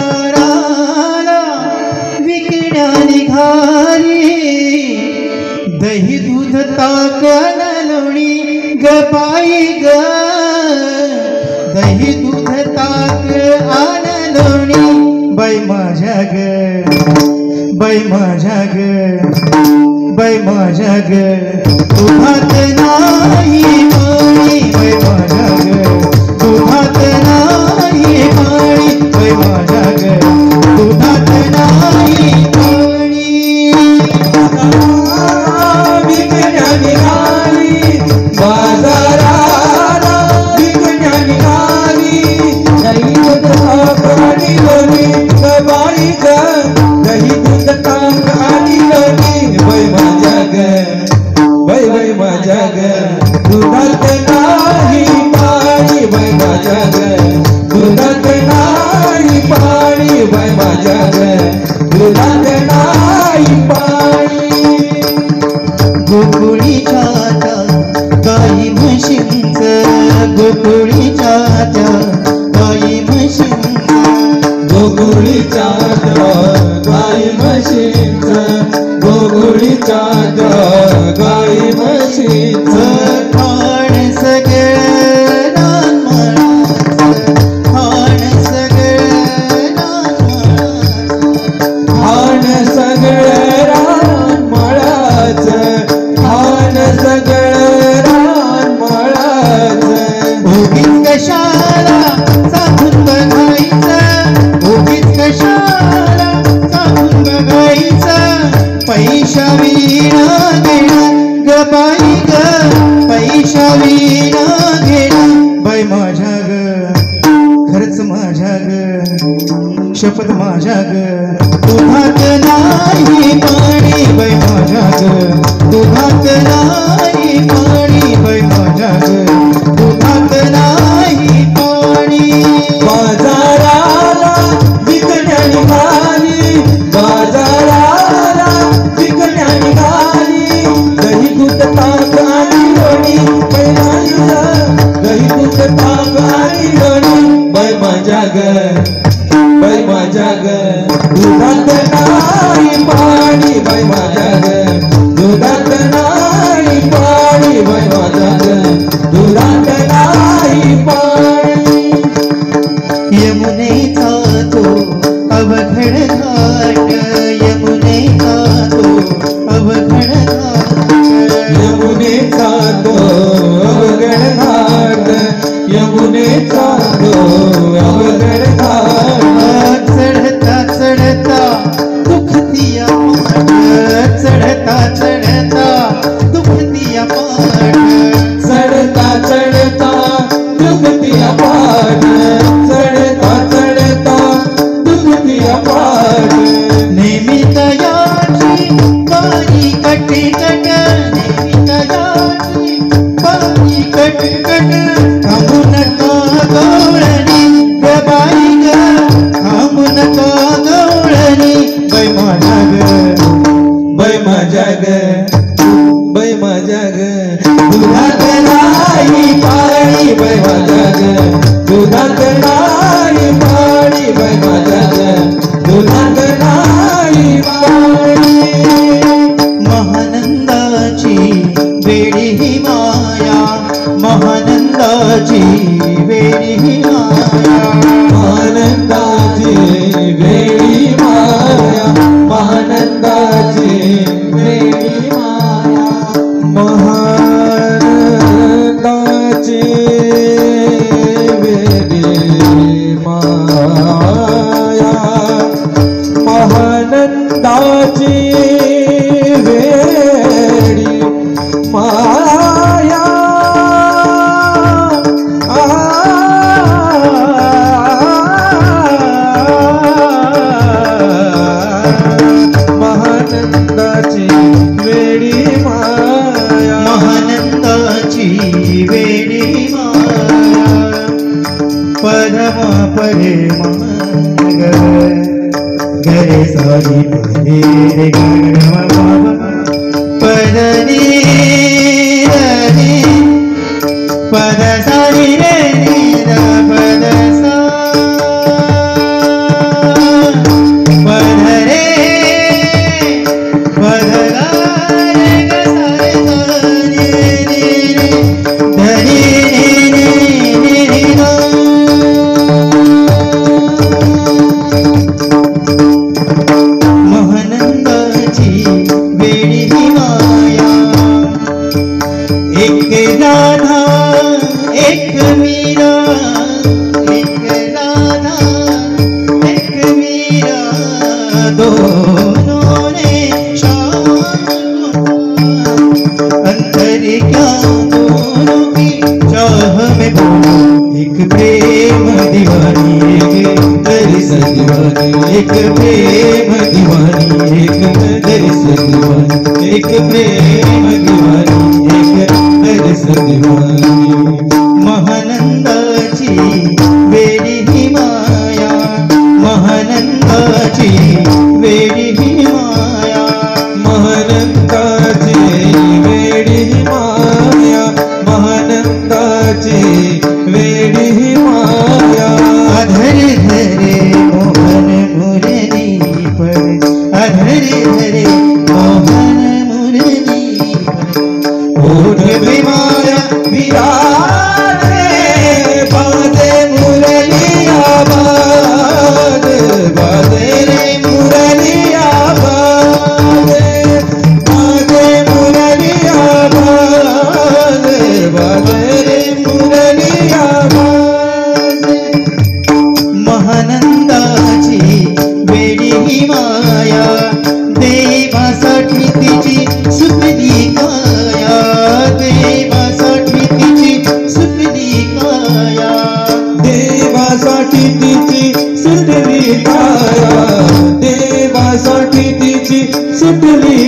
बाजाराला विकण्या निघाली दही दूध ताक लोणी ग बाई ग दही दूध ताक आण लोणी बाई माझ्या ग बाई माझ्या ग बाई माझ्या ग दुधात नाही पाणी बाई माझ्या ग दुधात नाही पाणी बाई माझ्या ग दुधात नाही पाणी विकण्या निघाली बाजाराला विकण्या निघाली दही दूध ताक आणि लोणी ग बाई ग दही दूध ताक आणि लोणी बाई माझ्या ग बाई बाई माझ्या ग दुधात नाही पाणी बाई माझ्या ग दुधात नाही पाणी बाई माझ्या ग दुधात नाही पाणी गोकुळीच्या गाई म्हशींच गोकुळीच्या गाई म्हशींच गोकुळीच्या गाई म्हशींच गोकुळीच्या गाई म्हशींच खाण सगळं खाण सगळं खाण सगळं रानमळाच खाण सगळं रानमळाच उगीच कशाला साधून बघायचं उगीच कशाला साधून बघायचं पैशा विना घेणं ग बाई ग पैशा विना घेणं बाई माझ्या ग खरंच माझ्या ग शपथ माझ्या ग दुधात नाही पाणी बाई माझ्या ग दुधात नाही पाणी बाई माझ्या ग दुधात नाही पाणी बाजाराला विकण्या निघाली बाजाराला विकण्या निघाली दही दूध ताक आणि लोणी बाई माझ्या दही दूध ताक आणि लोणी बाई माझ्या ग बाई माझ्या ग दुधात नाही पाणी बाई माझ्या ग दुधात नाही पाणी बाई माझ्या ग दुधात नाही पाणी यमुनेचा तो अवघड घाट यमुनेचा तो अवघड घाट यमुनेचा तो अवघड घाट यमुनेचा तो अवघड घाट चढता चढता दुखतिया पाट चढता चढता दुखतिया पाट चढता चढता दुखतिया पाट चढता चढता दुखतिया पाट नेहमी तयाची बारी कटकट नेहमी तयाची बारी कटकट थांबू नका गवळणी ग बाई ग थांबू नका गवळणी बाई माझ्या ग बाई माझ्या ग बाई माझ्या ग दुधात नाही पाणी बाई माझ्या ग दुधात नाही पाणी बाई माझ्या ग दुधात नाही पाणी महानंदाची वेडी ही माया महानंदाची वेडी ही माया महानंदाची वेडी माया महानंदाची वेडी माया महानंदाची वेडी माया महानंदाची वेडी माया महानंदाची वेडी माया महानंदाची वेडी माया परमा परे ग गरे सारी परे रे ग बाबा पदनी पद सारी रे नी द पद सा पध रे पध गा रे ग सारे नी नी नी धनी नी नी नी नी नो महानंदाची वेडी ही माया एक राधा एक मीरा एक राधा एक मीरा दोनों ने अंतर क्या दोनों की चाह में एक प्रेम दीवानी एक दरिस दीवानी एक प्रेम दीवानी एक दरिस दीवानी एक प्रेम दीवानी एक दरिस दीवानी महानंदाची वेडी ही माया महानंदाची वेडी ही माया महानंदाची वेडी ही माया महानंदाची वेडी ही माया अधरे धरे मोहन मुरली पर अधरे धरे मोहन मुरली ओठ पे माया विराजे बाजे मुरलिया बाजे रे मुरलिया बाजे मुरलिया बाजे रे मुरलिया बाजे महानंदाची वेडी ही माया देवासाठी तिची सुटली काया देवासाठी तिची सुटली काया देवासाठी तिची सुटली काया देवासाठी तिची सुटली